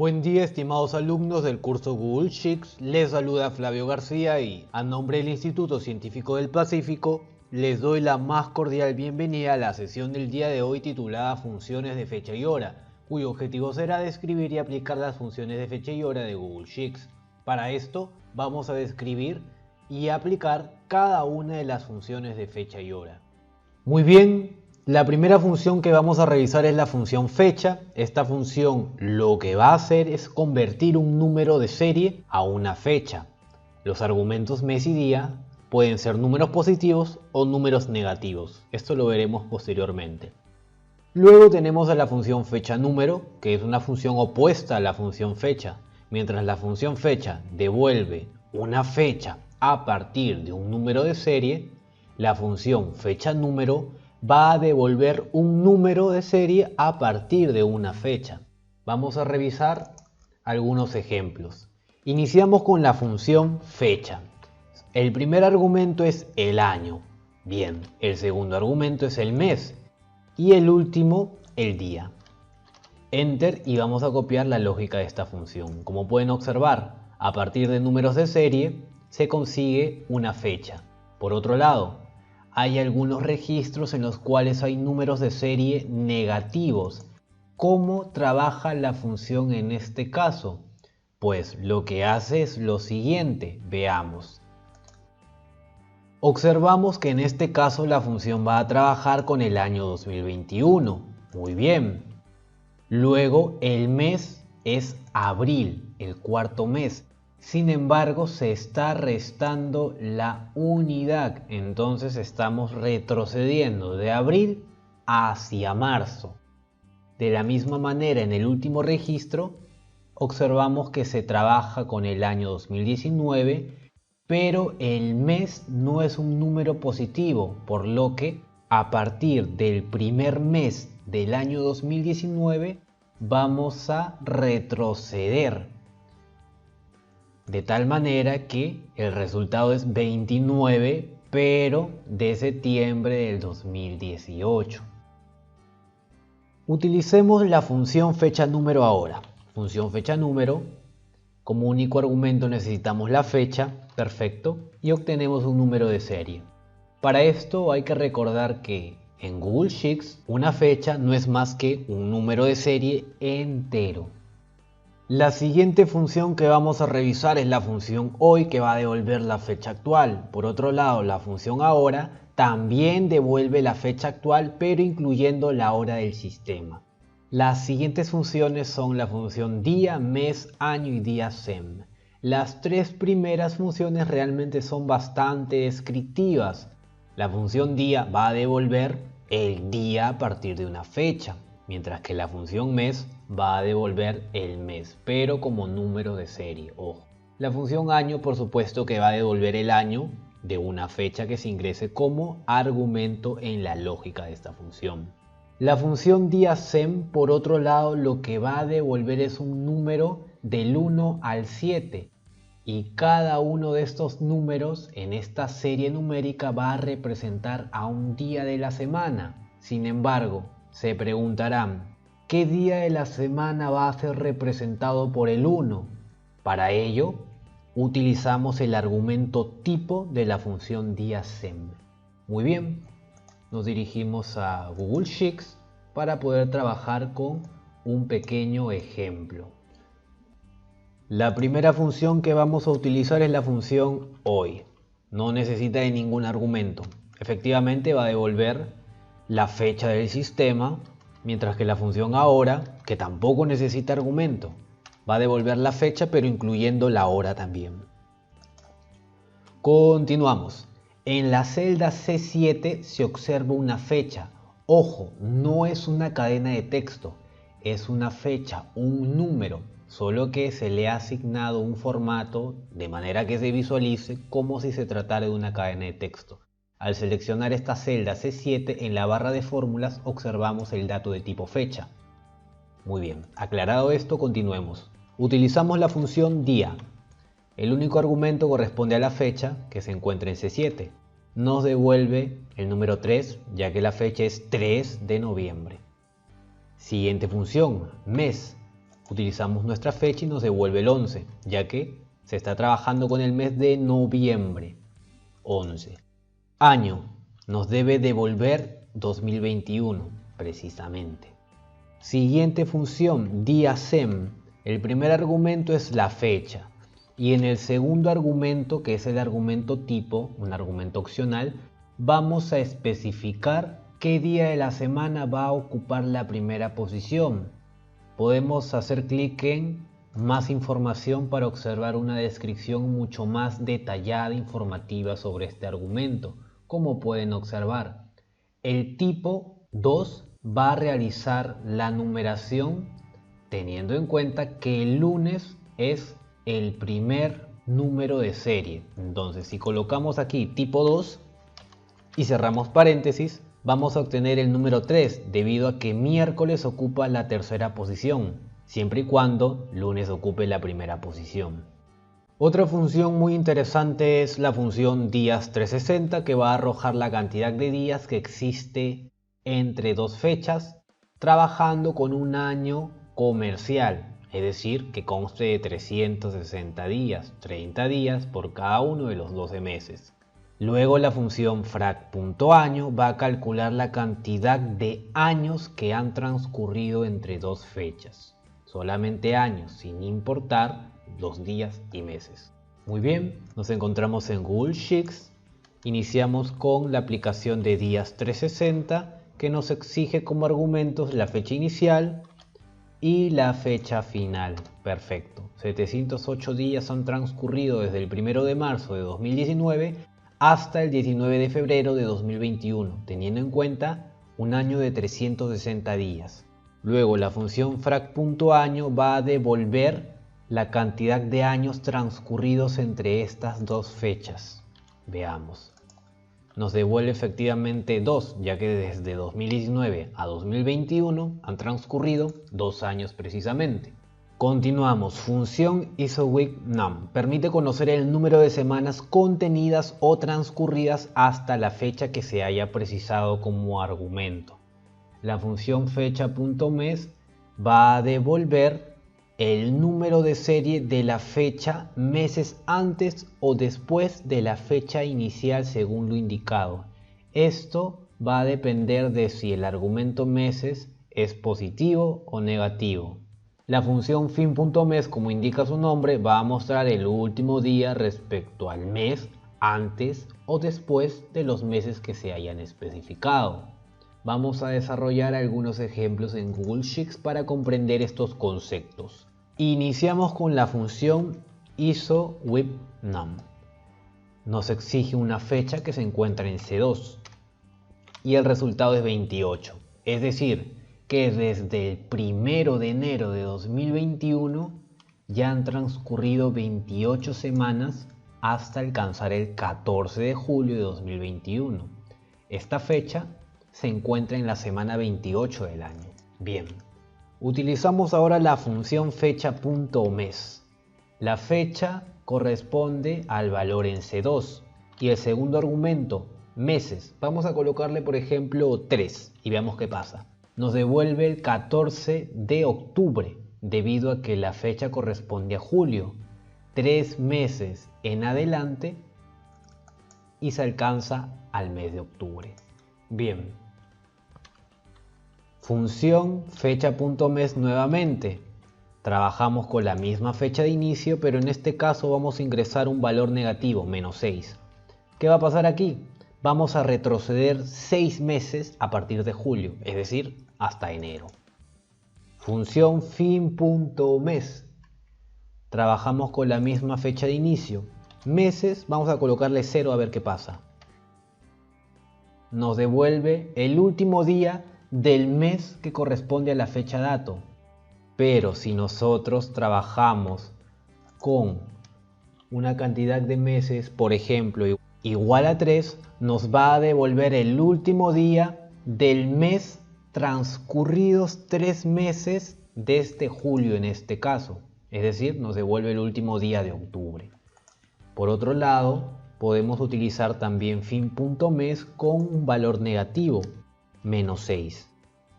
Buen día, estimados alumnos del curso Google Sheets. Les saluda Flavio García y, a nombre del Instituto Científico del Pacífico, les doy la más cordial bienvenida a la sesión del día de hoy titulada Funciones de fecha y hora, cuyo objetivo será describir y aplicar las funciones de fecha y hora de Google Sheets. Para esto, vamos a describir y aplicar cada una de las funciones de fecha y hora. Muy bien. La primera función que vamos a revisar es la función fecha. Esta función lo que va a hacer es convertir un número de serie a una fecha. Los argumentos mes y día pueden ser números positivos o números negativos. Esto lo veremos posteriormente. Luego tenemos a la función fecha número, que es una función opuesta a la función fecha. Mientras la función fecha devuelve una fecha a partir de un número de serie, la función fecha número va a devolver un número de serie a partir de una fecha. Vamos a revisar algunos ejemplos. Iniciamos con la función fecha. El primer argumento es el año. Bien, el segundo argumento es el mes. Y el último, el día. Enter y vamos a copiar la lógica de esta función. Como pueden observar, a partir de números de serie se consigue una fecha. Por otro lado, hay algunos registros en los cuales hay números de serie negativos. ¿Cómo trabaja la función en este caso? Pues lo que hace es lo siguiente, veamos. Observamos que en este caso la función va a trabajar con el año 2021. Muy bien. Luego el mes es abril, el cuarto mes. Sin embargo, se está restando la unidad, entonces estamos retrocediendo de abril hacia marzo. De la misma manera, en el último registro, observamos que se trabaja con el año 2019, pero el mes no es un número positivo, por lo que a partir del primer mes del año 2019 vamos a retroceder. De tal manera que el resultado es 29, pero de septiembre del 2018. Utilicemos la función fecha número ahora. Función fecha número, como único argumento necesitamos la fecha, perfecto, y obtenemos un número de serie. Para esto hay que recordar que en Google Sheets una fecha no es más que un número de serie entero. La siguiente función que vamos a revisar es la función hoy, que va a devolver la fecha actual. Por otro lado, la función ahora también devuelve la fecha actual, pero incluyendo la hora del sistema. Las siguientes funciones son la función día, mes, año y día sem. Las tres primeras funciones realmente son bastante descriptivas. La función día va a devolver el día a partir de una fecha, mientras que la función mes va a devolver el mes, pero como número de serie, ojo. La función año, por supuesto, que va a devolver el año de una fecha que se ingrese como argumento en la lógica de esta función. La función día sem, por otro lado, lo que va a devolver es un número del 1 al 7. Y cada uno de estos números en esta serie numérica va a representar a un día de la semana. Sin embargo, se preguntarán, ¿qué día de la semana va a ser representado por el 1? Para ello, utilizamos el argumento tipo de la función día sem. Muy bien, nos dirigimos a Google Sheets para poder trabajar con un pequeño ejemplo. La primera función que vamos a utilizar es la función hoy. No necesita de ningún argumento. Efectivamente va a devolver la fecha del sistema, mientras que la función ahora, que tampoco necesita argumento, va a devolver la fecha pero incluyendo la hora también. Continuamos. En la celda C7 se observa una fecha. Ojo, no es una cadena de texto, es una fecha, un número, solo que se le ha asignado un formato de manera que se visualice como si se tratara de una cadena de texto. Al seleccionar esta celda C7 en la barra de fórmulas observamos el dato de tipo fecha. Muy bien, aclarado esto, continuemos. Utilizamos la función día. El único argumento corresponde a la fecha que se encuentra en C7. Nos devuelve el número 3, ya que la fecha es 3 de noviembre. Siguiente función, mes. Utilizamos nuestra fecha y nos devuelve el 11, ya que se está trabajando con el mes de noviembre. 11. Año. Nos debe devolver 2021, precisamente. Siguiente función, día SEM. El primer argumento es la fecha. Y en el segundo argumento, que es el argumento tipo, un argumento opcional, vamos a especificar qué día de la semana va a ocupar la primera posición. Podemos hacer clic en más información para observar una descripción mucho más detallada e informativa sobre este argumento. Como pueden observar, el tipo 2 va a realizar la numeración teniendo en cuenta que el lunes es el primer número de serie. Entonces, si colocamos aquí tipo 2 y cerramos paréntesis, vamos a obtener el número 3 debido a que miércoles ocupa la tercera posición, siempre y cuando lunes ocupe la primera posición. Otra función muy interesante es la función días 360, que va a arrojar la cantidad de días que existe entre dos fechas, trabajando con un año comercial, es decir, que conste de 360 días, 30 días por cada uno de los 12 meses. Luego la función frac.año va a calcular la cantidad de años que han transcurrido entre dos fechas. Solamente años, sin importar los días y meses. Muy bien, nos encontramos en Google Sheets. Iniciamos con la aplicación de días 360, que nos exige como argumentos la fecha inicial y la fecha final. Perfecto. 708 días han transcurrido desde el 1 de marzo de 2019 hasta el 19 de febrero de 2021, teniendo en cuenta un año de 360 días. Luego la función frac.año va a devolver la cantidad de años transcurridos entre estas dos fechas. Veamos. Nos devuelve efectivamente 2, ya que desde 2019 a 2021 han transcurrido 2 años precisamente. Continuamos. Función isOweekNum. Permite conocer el número de semanas contenidas o transcurridas hasta la fecha que se haya precisado como argumento. La función fecha.mes va a devolver el número de serie de la fecha meses antes o después de la fecha inicial según lo indicado. Esto va a depender de si el argumento meses es positivo o negativo. La función fin.mes, como indica su nombre, va a mostrar el último día respecto al mes antes o después de los meses que se hayan especificado. Vamos a desarrollar algunos ejemplos en Google Sheets para comprender estos conceptos. Iniciamos con la función isOweekNum. Nos exige una fecha que se encuentra en C2 y el resultado es 28. Es decir, que desde el 1 de enero de 2021 ya han transcurrido 28 semanas hasta alcanzar el 14 de julio de 2021. Esta fecha se encuentra en la semana 28 del año. Bien, utilizamos ahora la función fecha.mes. La fecha corresponde al valor en C2 y el segundo argumento, meses, vamos a colocarle por ejemplo 3 y veamos qué pasa. Nos devuelve el 14 de octubre debido a que la fecha corresponde a julio. 3 meses en adelante y se alcanza al mes de octubre. Bien. Función fecha.mes nuevamente. Trabajamos con la misma fecha de inicio, pero en este caso vamos a ingresar un valor negativo, menos 6. ¿Qué va a pasar aquí? Vamos a retroceder 6 meses a partir de julio, es decir, hasta enero. Función fin.mes. Trabajamos con la misma fecha de inicio. Meses, vamos a colocarle 0 a ver qué pasa. Nos devuelve el último día del mes que corresponde a la fecha dato. Pero si nosotros trabajamos con una cantidad de meses, por ejemplo, igual a 3, nos va a devolver el último día del mes transcurridos 3 meses desde julio en este caso. Es decir, nos devuelve el último día de octubre. Por otro lado, podemos utilizar también fin.mes con un valor negativo, menos 6.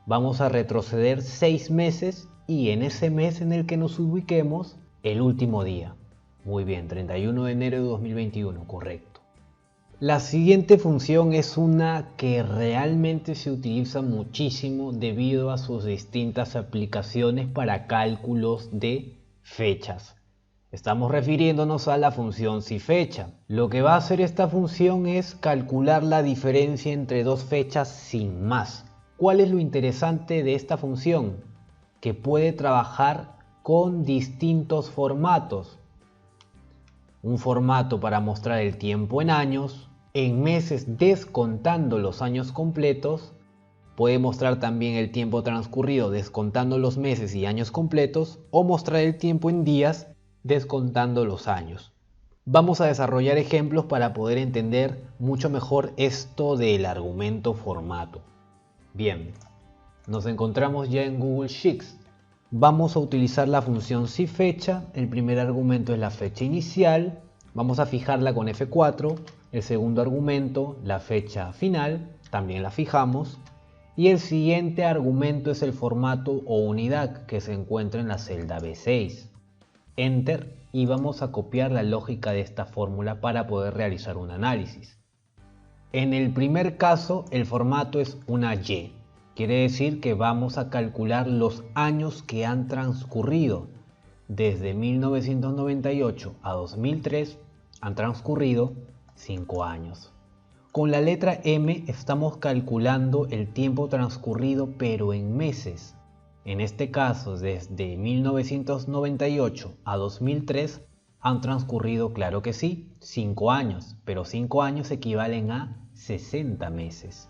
Vamos a retroceder 6 meses y en ese mes en el que nos ubiquemos, el último día. Muy bien, 31 de enero de 2021, correcto. La siguiente función es una que realmente se utiliza muchísimo debido a sus distintas aplicaciones para cálculos de fechas. Estamos refiriéndonos a la función SIFECHA. Lo que va a hacer esta función es calcular la diferencia entre dos fechas sin más. ¿Cuál es lo interesante de esta función? Que puede trabajar con distintos formatos. Un formato para mostrar el tiempo en años, en meses descontando los años completos, puede mostrar también el tiempo transcurrido descontando los meses y años completos, o mostrar el tiempo en días descontando los años. Vamos a desarrollar ejemplos para poder entender mucho mejor esto del argumento formato. Bien, nos encontramos ya en Google Sheets. Vamos a utilizar la función SIFECHA. El primer argumento es la fecha inicial. Vamos a fijarla con F4. El segundo argumento, la fecha final, también la fijamos. Y el siguiente argumento es el formato o unidad que se encuentra en la celda B6. Enter, y vamos a copiar la lógica de esta fórmula para poder realizar un análisis. En el primer caso, el formato es una Y. Quiere decir que vamos a calcular los años que han transcurrido. Desde 1998 a 2003 han transcurrido 5 años. Con la letra M estamos calculando el tiempo transcurrido pero en meses. En este caso, desde 1998 a 2003 han transcurrido, claro que sí, 5 años, pero 5 años equivalen a 60 meses.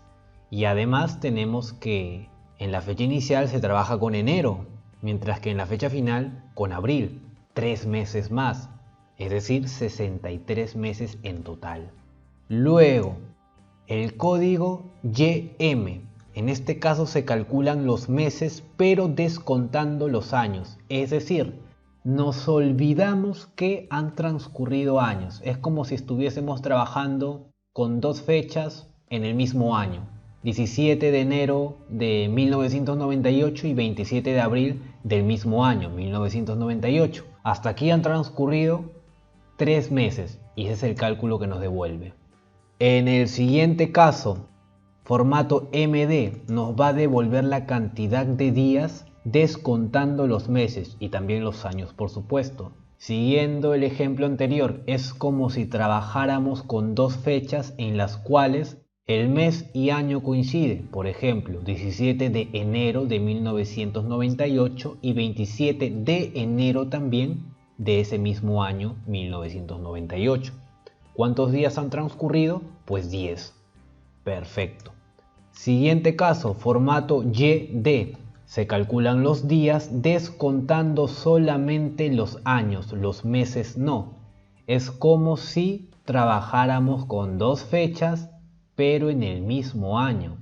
Y además tenemos que en la fecha inicial se trabaja con enero, mientras que en la fecha final con abril, 3 meses más, es decir, 63 meses en total. Luego, el código YM. En este caso se calculan los meses pero descontando los años, es decir, nos olvidamos que han transcurrido años. Es como si estuviésemos trabajando con dos fechas en el mismo año, 17 de enero de 1998 y 27 de abril del mismo año, 1998. Hasta aquí han transcurrido 3 meses y ese es el cálculo que nos devuelve. En el siguiente caso, formato MD nos va a devolver la cantidad de días descontando los meses y también los años, por supuesto. Siguiendo el ejemplo anterior, es como si trabajáramos con dos fechas en las cuales el mes y año coincide. Por ejemplo, 17 de enero de 1998 y 27 de enero también de ese mismo año 1998. ¿Cuántos días han transcurrido? Pues 10. Perfecto. Siguiente caso, formato YD. Se calculan los días descontando solamente los años, los meses no. Es como si trabajáramos con dos fechas, pero en el mismo año.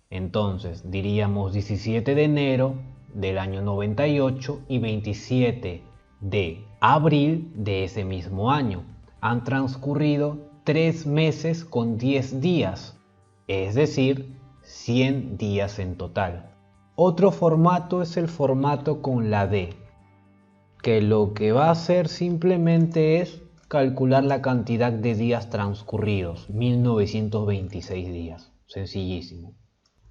Entonces diríamos 17 de enero del año 98 y 27 de abril de ese mismo año. Han transcurrido 3 meses con 10 días. Es decir, 100 días en total. Otro formato es el formato con la D, que lo que va a hacer simplemente es calcular la cantidad de días transcurridos, 1926 días. Sencillísimo.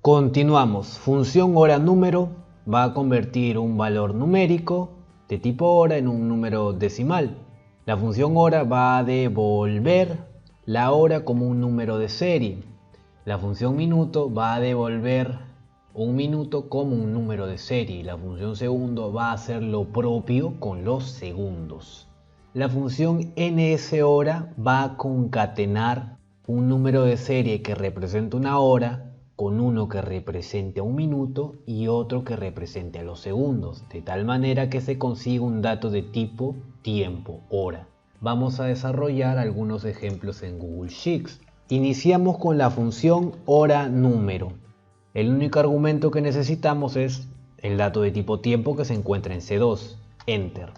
Continuamos. Función hora número va a convertir un valor numérico de tipo hora en un número decimal. La función hora va a devolver la hora como un número de serie. La función minuto va a devolver un minuto como un número de serie. La función segundo va a hacer lo propio con los segundos. La función NSHora va a concatenar un número de serie que representa una hora con uno que represente a un minuto y otro que represente a los segundos, de tal manera que se consiga un dato de tipo tiempo, hora. Vamos a desarrollar algunos ejemplos en Google Sheets. Iniciamos con la función hora número. El único argumento que necesitamos es el dato de tipo tiempo que se encuentra en C2. Enter.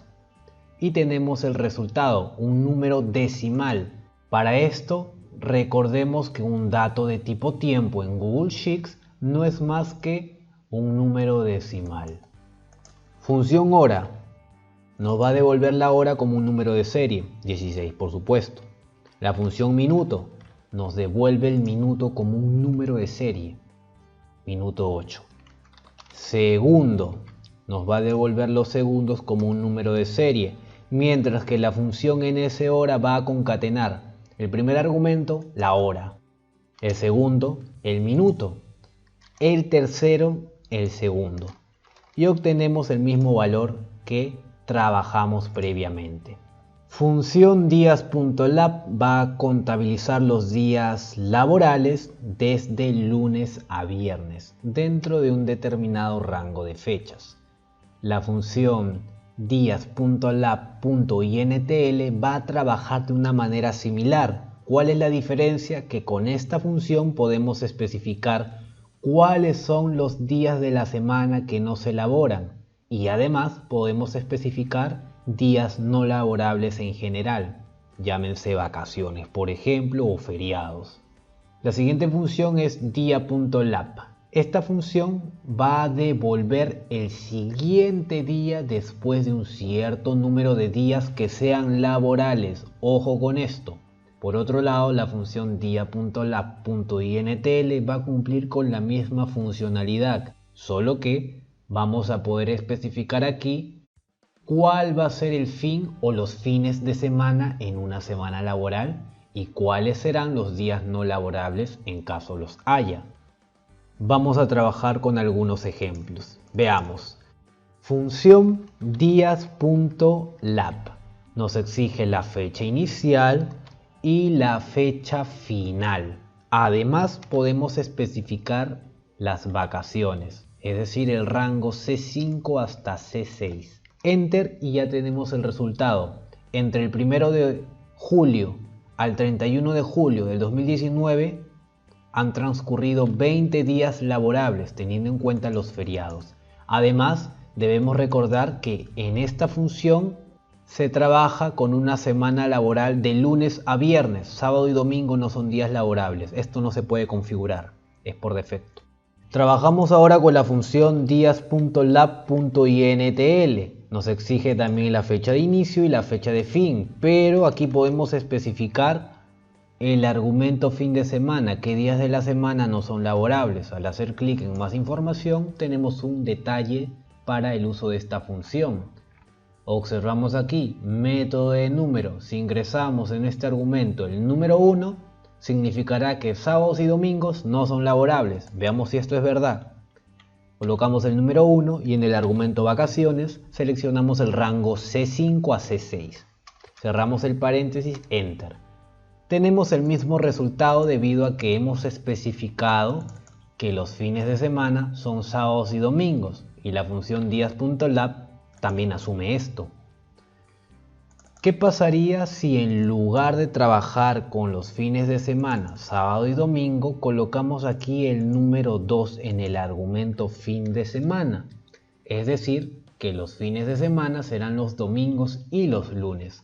Y tenemos el resultado, un número decimal. Para esto, recordemos que un dato de tipo tiempo en Google Sheets no es más que un número decimal. Función hora nos va a devolver la hora como un número de serie, 16 por supuesto. La función minuto nos devuelve el minuto como un número de serie, minuto 8. Segundo nos va a devolver los segundos como un número de serie, mientras que la función ns hora va a concatenar el primer argumento, la hora, el segundo, el minuto, el tercero, el segundo, y obtenemos el mismo valor que trabajamos previamente. Función días.lab va a contabilizar los días laborales desde lunes a viernes dentro de un determinado rango de fechas. La función días.lab.intl va a trabajar de una manera similar. ¿Cuál es la diferencia? Que con esta función podemos especificar cuáles son los días de la semana que no se elaboran y además podemos especificar días no laborables en general, llámense vacaciones por ejemplo o feriados. La siguiente función es dia.lab. Esta función va a devolver el siguiente día después de un cierto número de días que sean laborales. Ojo con esto. Por otro lado, la función dia.lab.intl va a cumplir con la misma funcionalidad, solo que vamos a poder especificar aquí cuál va a ser el fin o los fines de semana en una semana laboral y cuáles serán los días no laborables en caso los haya. Vamos a trabajar con algunos ejemplos. Veamos. Función días.lab nos exige la fecha inicial y la fecha final. Además podemos especificar las vacaciones, es decir, el rango C5 hasta C6. Enter y ya tenemos el resultado. Entre el 1 de julio al 31 de julio del 2019 han transcurrido 20 días laborables teniendo en cuenta los feriados. Además, debemos recordar que en esta función se trabaja con una semana laboral de lunes a viernes. Sábado y domingo no son días laborables. Esto no se puede configurar, es por defecto. Trabajamos ahora con la función días.lab.intl. Nos exige también la fecha de inicio y la fecha de fin, pero aquí podemos especificar el argumento fin de semana, qué días de la semana no son laborables. Al hacer clic en más información tenemos un detalle para el uso de esta función. Observamos aquí, método de número. Si ingresamos en este argumento el número 1, significará que sábados y domingos no son laborables. Veamos si esto es verdad. Colocamos el número 1 y en el argumento vacaciones seleccionamos el rango C5 a C6. Cerramos el paréntesis, Enter. Tenemos el mismo resultado debido a que hemos especificado que los fines de semana son sábados y domingos y la función días.lab también asume esto. ¿Qué pasaría si en lugar de trabajar con los fines de semana, sábado y domingo, colocamos aquí el número 2 en el argumento fin de semana? Es decir, que los fines de semana serán los domingos y los lunes.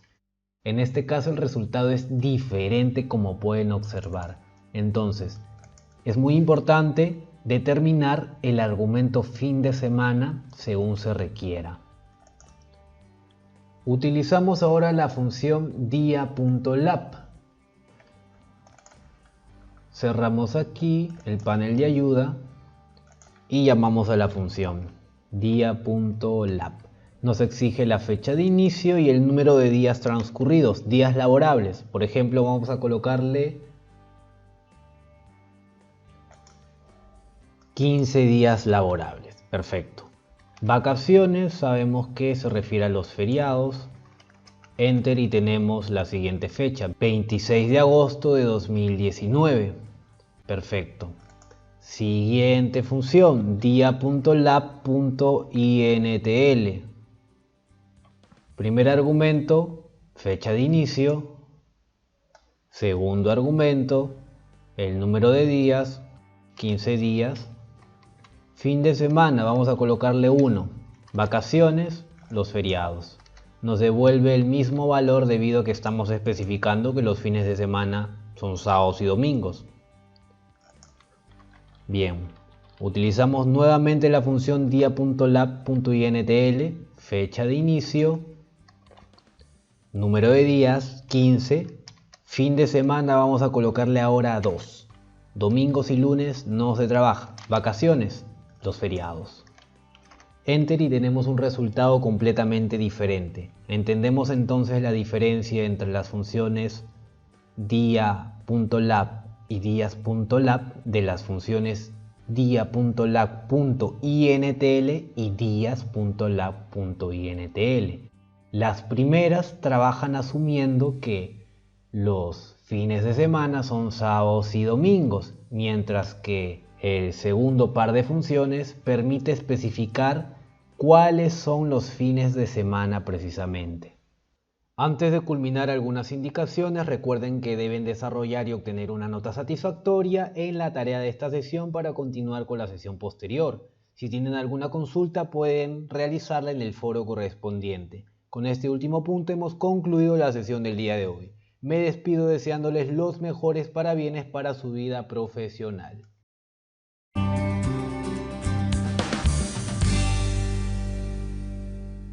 En este caso el resultado es diferente, como pueden observar. Entonces, es muy importante determinar el argumento fin de semana según se requiera. Utilizamos ahora la función dia.lab. Cerramos aquí el panel de ayuda y llamamos a la función dia.lab. Nos exige la fecha de inicio y el número de días transcurridos, días laborables. Por ejemplo, vamos a colocarle 15 días laborables. Perfecto. Vacaciones, sabemos que se refiere a los feriados. Enter y tenemos la siguiente fecha, 26 de agosto de 2019. Perfecto. Siguiente función, dia.lab.intl. Primer argumento, fecha de inicio. Segundo argumento, el número de días, 15 días. Fin de semana, vamos a colocarle 1. Vacaciones, los feriados. Nos devuelve el mismo valor debido a que estamos especificando que los fines de semana son sábados y domingos. Bien, Utilizamos nuevamente la función dia.lab.intl, fecha de inicio, número de días, 15, fin de semana vamos a colocarle ahora 2. Domingos y lunes no se trabaja, vacaciones, los feriados. Enter y tenemos un resultado completamente diferente. Entendemos entonces la diferencia entre las funciones dia.lab y días.lab de las funciones dia.lab.intl y días.lab.intl. Las primeras trabajan asumiendo que los fines de semana son sábados y domingos, mientras que el segundo par de funciones permite especificar cuáles son los fines de semana precisamente. Antes de culminar algunas indicaciones, recuerden que deben desarrollar y obtener una nota satisfactoria en la tarea de esta sesión para continuar con la sesión posterior. Si tienen alguna consulta, pueden realizarla en el foro correspondiente. Con este último punto hemos concluido la sesión del día de hoy. Me despido deseándoles los mejores parabienes para su vida profesional.